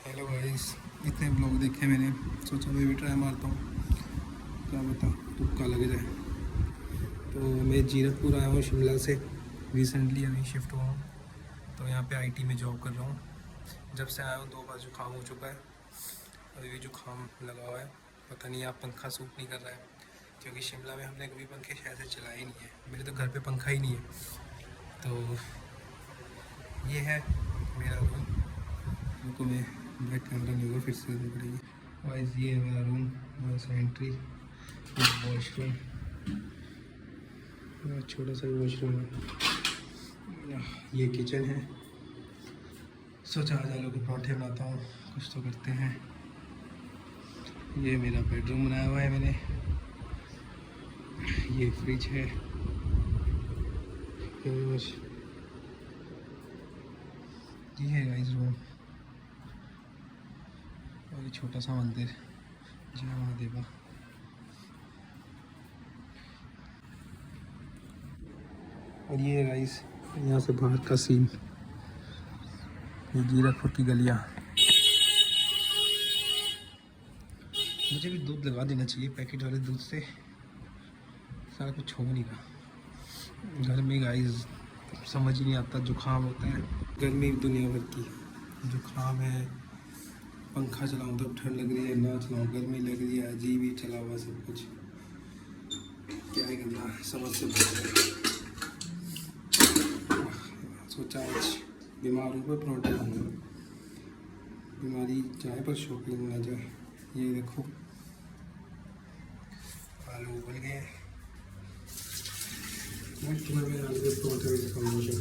Hello guys, इतने blog देखे मैंने, सोचा मैं भी ट्राई मारता हूँ, क्या बता तुक्का लग जाए। तो मैं जीरकपुर आया हूँ शिमला से, रिसेंटली अभी शिफ्ट हुआ हूँ। तो यहाँ पे आईटी में जॉब कर रहा हूँ। जब से आया हूँ 2 बार जुकाम हो चुका है, अभी भी जुकाम लगा हुआ है। पता नहीं आप पंखा सूट नहीं कर रहा है, क्योंकि शिमला में हमने कभी पंखे शायद से चलाए ही नहीं है। मेरे तो घर पे पंखा ही नहीं है। तो ये है मेरा रूम। रुको, मैं बैक कैमरा नहीं होगा, फिर से करनी पड़ेगी। वाइज ये है मेरा रूम, बस एंट्री, वॉशरूम, छोटा सा वॉशरूम है। ये किचन है। सोचा आज आलू के पराठे बनाता हूँ, कुछ तो करते हैं। ये मेरा बेडरूम बनाया हुआ है मैंने। ये फ्रिज है। ये है गाइस रूम। और ये छोटा सा मंदिर, जय महादेवा। और ये है गाइस यहाँ से बाहर का सीन, ये जीरकपुर की गलियाँ। मुझे भी दूध लगा देना चाहिए पैकेट वाले दूध से, सारा कुछ हो नहीं रहा। घर में गाइस समझ ही नहीं आता, जुकाम होता है, गर्मी दुनिया भर की, जुकाम है। पंखा चलाऊँ तब ठंड लग रही है, ना चलाऊँ गर्मी लग रही है, अजीब ही चला हुआ सब कुछ। क्या ही करना, समझ से सोचा आज बीमार हूँ पर परोठे खाऊंगा, बीमारी चाहे पर शौकीन ना जाए। ये देखो आलू उबल गए हैं। नेक्स्ट मैं आलू के पराठे भी सिखाऊंगा।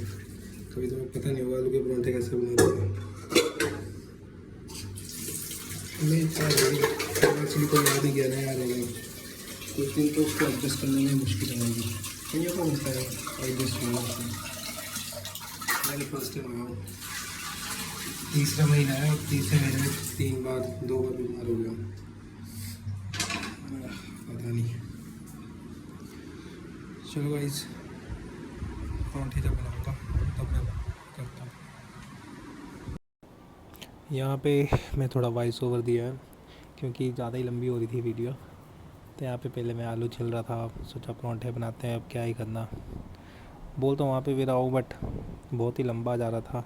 कभी तो पता नहीं होगा आलू के पराठे कैसे बनाते हैं। मैं एक्चुअली को याद ही गया ना यार, कुछ दिन तो उसको एडजस्ट करने में मुश्किल आएगी। कहीं को मिलता है एडजस्ट होना। मैंने फर्स्ट टाइम आया हूँ, तीसरा महीना है, और तीसरे महीने में 2 बार बीमार हो गया। पता नहीं। चलो गाइस, पराठे जब बनाऊँगा तब मैं करता हूँ। यहाँ पे मैं थोड़ा वॉइस ओवर दिया है, क्योंकि ज़्यादा ही लंबी हो रही थी वीडियो। तो यहाँ पे पहले मैं आलू छिल रहा था, सोचा पराठे बनाते हैं, अब क्या ही करना। बोल तो वहाँ पे भी रहा हूँ, बट बहुत ही लंबा जा रहा था।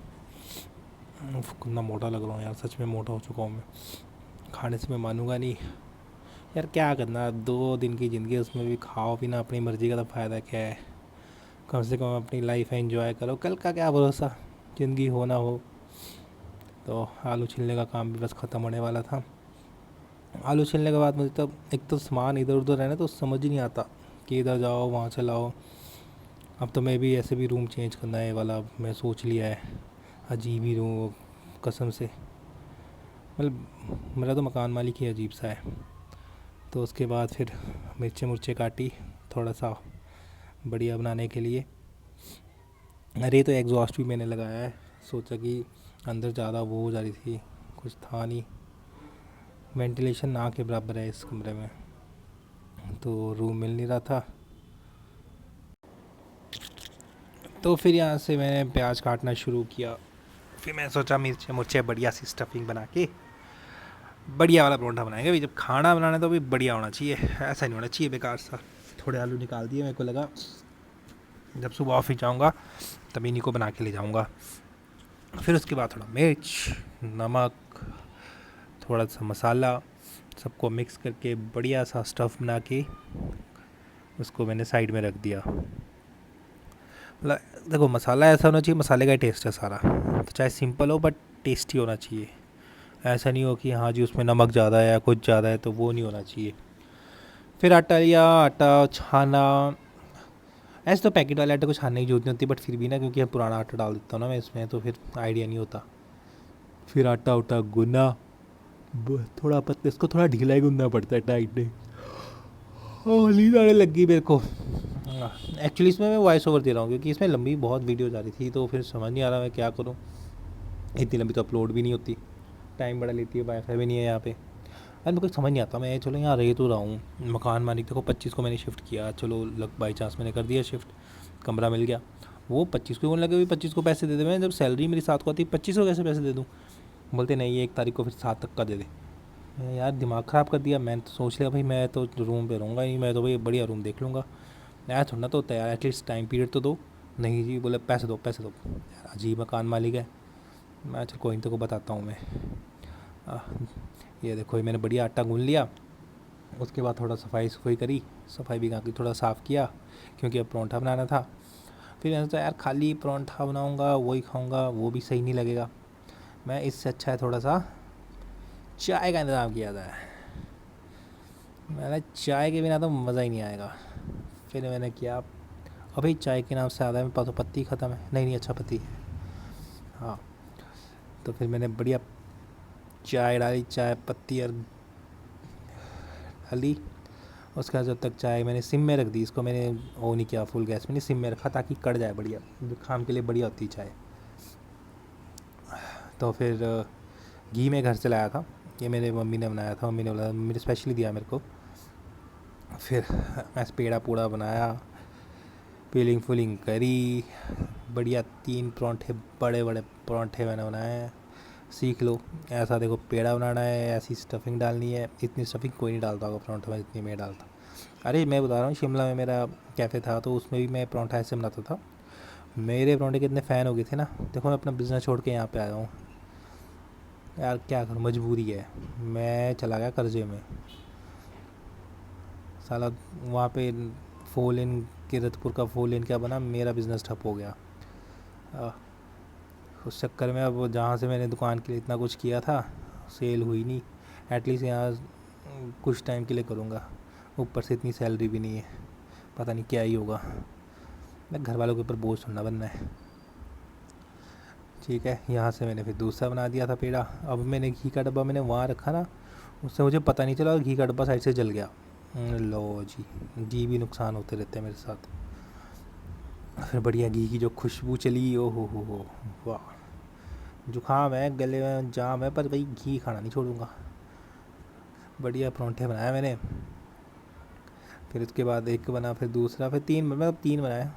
कितना मोटा लग रहा हूँ यार, सच में मोटा हो चुका हूँ मैं। खाने से मैं मानूंगा नहीं यार, क्या करना, 2 दिन की ज़िंदगी, उसमें भी खाओ पीना अपनी मर्ज़ी का, तो फ़ायदा क्या है। कम से कम अपनी लाइफ एंजॉय करो, कल का क्या भरोसा, ज़िंदगी हो ना हो। तो आलू छिलने का काम भी बस ख़त्म होने वाला था। आलू छिलने के बाद मुझे तब एक तो सामान इधर उधर रहना, तो समझ ही नहीं आता कि इधर जाओ वहाँ चलाओ। अब तो मैं भी ऐसे भी रूम चेंज करना है वाला मैं सोच लिया है। अजीब ही रूम, कसम से, मतलब मेरा तो मकान मालिक ही अजीब सा है। तो उसके बाद फिर मिर्चे मुर्चे काटी थोड़ा सा बढ़िया बनाने के लिए। अरे तो एग्जॉस्ट भी मैंने लगाया है, सोचा कि अंदर ज़्यादा वो हो जा रही थी, कुछ था नहीं, वेंटिलेशन ना के बराबर है इस कमरे में, तो रूम मिल नहीं रहा था। तो फिर यहाँ से मैंने प्याज काटना शुरू किया। फिर मैं सोचा मिर्चे मुर्चे बढ़िया सी स्टफिंग बना के बढ़िया वाला परोठा बनाएंगे। अभी जब खाना बनाना तो भी बढ़िया होना चाहिए, ऐसा नहीं होना चाहिए बेकार सा। थोड़े आलू निकाल दिए, मेरे को लगा जब सुबह ऑफिस जाऊँगा तभी इन्हीं को बना के ले जाऊँगा। फिर उसके बाद थोड़ा मिर्च, नमक, थोड़ा सा मसाला, सबको मिक्स करके बढ़िया सा स्टफ़ बना के उसको मैंने साइड में रख दिया। मतलब देखो, मसाला ऐसा होना चाहिए, मसाले का ही टेस्ट है सारा, तो चाहे सिंपल हो बट टेस्टी होना चाहिए। ऐसा नहीं हो कि हाँ जी उसमें नमक ज़्यादा है या कुछ ज़्यादा है, तो वो नहीं होना चाहिए। फिर आटा लिया, आटा छाना। ऐसे तो पैकेट वाले आटे को छानने की जरूरत नहीं होती, बट फिर भी ना, क्योंकि अब पुराना आटा डाल देता हूँ ना मैं इसमें, तो फिर आइडिया नहीं होता। फिर आटा उटा गुना, थोड़ा पतले, इसको थोड़ा ढीला ही गूंदना पड़ता है, टाइट नहीं। ओह नींद आने लगी मेरे को। एक्चुअली इसमें मैं वॉइस ओवर दे रहा हूँ, क्योंकि इसमें लंबी बहुत वीडियो जा रही थी, तो फिर समझ नहीं आ रहा मैं क्या करूँ। इतनी लंबी तो अपलोड भी नहीं होती, टाइम बड़ा लेती है, वाईफाई भी नहीं है यहाँ पे। यार मेरे को समझ नहीं आता, मैं चलो यहाँ रह तो रहा हूँ, मकान मालिक देखो 25 को मैंने शिफ्ट किया, चलो लग बाई चांस मैंने कर दिया शिफ्ट, कमरा मिल गया। वो 25 को लगे हुई 25 को पैसे दे दे, मैं जब सैलरी मेरी 7 को आती है 25 को कैसे पैसे दे दूँ। बोलते नहीं 1 तारीख को फिर 7 तक का दे दे। मैंने यार दिमाग ख़राब कर दिया। मैंने तो सोच लिया भाई मैं तो रूम पे रहूँगा ही, मैं तो भाई बढ़िया रूम देख लूँगा, यार थोड़ा ना तो होता है यार, एटलीस्ट टाइम पीरियड तो दो। नहीं जी, बोले पैसे दो पैसे दो। यार अजीब मकान मालिक है। मैं चल कोई नहीं, तेरे को बताता हूँ मैं। आ, ये देखो ये मैंने बढ़िया आटा गूँध लिया। उसके बाद थोड़ा सफाई करी, सफाई भी की, थोड़ा साफ़ किया क्योंकि अब परोंठा बनाना था। फिर मैंने सोचा यार खाली परोंठा बनाऊँगा वही खाऊँगा, वो भी सही नहीं लगेगा। मैं इससे अच्छा है थोड़ा सा चाय का इंतज़ाम किया था। मैंने चाय के बिना तो मज़ा ही नहीं आएगा। फिर मैंने किया, अभी चाय के नाम से आधा है मेरे पास तो पत्ती ख़त्म है। नहीं अच्छा पत्ती है, हाँ। तो फिर मैंने बढ़िया चाय डाली, चाय पत्ती और डाली। उसके बाद जब तक चाय मैंने सिम में रख दी, इसको मैंने वो नहीं किया फुल गैस में, नहीं सिम में रखा ताकि कट जाए बढ़िया, जुकाम के लिए बढ़िया होती चाय। तो फिर घी में घर से लाया था, ये मेरे मम्मी ने बनाया था, मम्मी ने स्पेशली दिया मेरे को। फिर मैं पेड़ा पूड़ा बनाया, फीलिंग करी बढ़िया। 3 परांठे, बड़े बड़े परांठे मैंने बनाए। सीख लो ऐसा, देखो पेड़ा बनाना है, ऐसी स्टफिंग डालनी है। इतनी स्टफिंग कोई नहीं डालता होगा परांठे में जितनी मैं डालता। अरे मैं बता रहा हूँ, शिमला में मेरा कैफ़े था तो उसमें भी मैं परांठा ऐसे बनाता था। मेरे परांठे के इतने फ़ैन हो गए थे ना, देखो मैं अपना बिज़नेस छोड़ के यहाँ पे आया हूँ यार, क्या करूँ, मजबूरी है। मैं चला गया कर्जे में साला। वहाँ पे फोलिन, किरतपुर का फोलिन क्या बना, मेरा बिज़नेस ठप हो गया। उस चक्कर में अब जहाँ से मैंने दुकान के लिए इतना कुछ किया था, सेल हुई नहीं। एटलीस्ट यहाँ कुछ टाइम के लिए करूँगा, ऊपर से इतनी सैलरी भी नहीं है, पता नहीं क्या ही होगा। मैं घर वालों के ऊपर बोझ थोड़ा बनना है। ठीक है, यहाँ से मैंने फिर दूसरा बना दिया था पेड़ा। अब मैंने घी का डब्बा मैंने वहाँ रखा ना, उससे मुझे पता नहीं चला, घी का डब्बा साइड से जल गया। लो जी भी नुकसान होते रहते हैं मेरे साथ। फिर बढ़िया घी की जो खुशबू चली, ओ हो वाह। जुकाम है, गले में जाम है, पर भाई घी खाना नहीं छोड़ूंगा। बढ़िया परांठे बनाए मैंने। फिर उसके बाद एक बना, फिर दूसरा, फिर 3, मतलब 3 बनाए।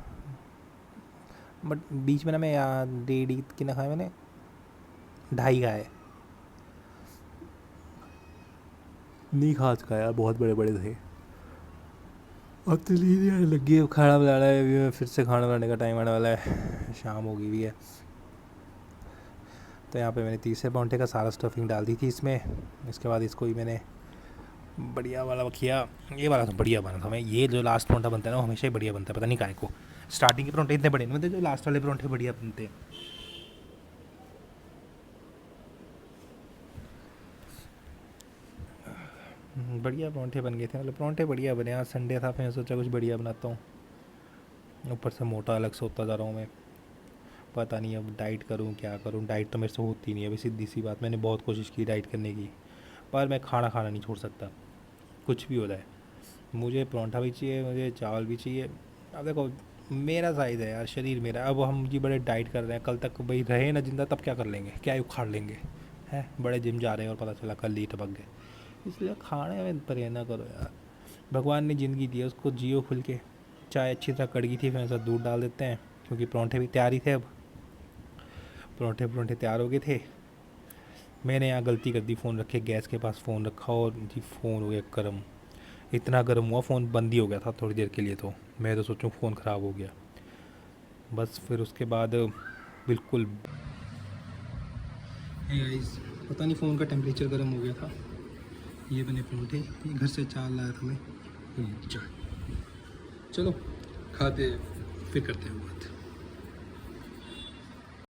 बट बीच में ना मैं यार 1.5 कितना खाया मैंने, 2.5 खाए, नहीं खा चुका यार, बहुत बड़े बड़े थे। अब तो नींद आने लगी है, खाना बनाना है अभी, फिर से खाना बनाने का टाइम आने वाला है, शाम हो गई भी है। तो यहाँ पे मैंने तीसरे परांठे का सारा स्टफिंग डाल दी थी इसमें। इसके बाद इसको ही मैंने बढ़िया वाला किया। ये वाला तो बढ़िया बना था। मैं ये जो लास्ट परांठा बनता है ना, वो हमेशा ही बढ़िया बनता है, पता नहीं काहे को। स्टार्टिंग के परांठे इतने बड़े नहीं बनते, जो लास्ट वाले परांठे बढ़िया बनते हैं। बढ़िया परांठे बन गए थे, मतलब परांठे बढ़िया बने। आज संडे था, फिर मैं सोचा कुछ बढ़िया बनाता हूँ। ऊपर से मोटा अलग से होता जा रहा हूँ मैं, पता नहीं अब डाइट करूँ क्या करूँ। डाइट तो मेरे से होती नहीं है अभी, सीधी सी बात। मैंने बहुत कोशिश की डाइट करने की, पर मैं खाना नहीं छोड़ सकता, कुछ भी हो जाए। मुझे परांठा भी चाहिए, मुझे चावल भी चाहिए। अब देखो मेरा साइज़ है यार, शरीर मेरा। अब हम जी बड़े डाइट कर रहे हैं, कल तक भाई रहे ना जिंदा तब क्या कर लेंगे, क्या ही उखाड़ लेंगे हैं। बड़े जिम जा रहे हैं और पता चला कल ही टपक गए। इसलिए खाने में परहेज ना करो यार। भगवान ने ज़िंदगी दी है, उसको जियो खुल के। चाय अच्छी तरह कड़गी थी, फिर साथ दूध डाल देते हैं क्योंकि परांठे भी तैयार ही थे। अब परांठे तैयार हो गए थे। मैंने यहाँ गलती कर दी, फ़ोन रखे गैस के पास, फ़ोन रखा और जी फ़ोन हो गया गर्म। इतना गर्म हुआ, फ़ोन बंद ही हो गया था थोड़ी देर के लिए। तो मैं तो सोचूं फ़ोन ख़राब हो गया बस। फिर उसके बाद बिल्कुल गाइस, पता नहीं फ़ोन का टेम्परेचर गर्म हो गया था। ये बने परांठे, ये घर से चावल लाया था मैं। चाय, चलो खाते फिर करते हैं बात।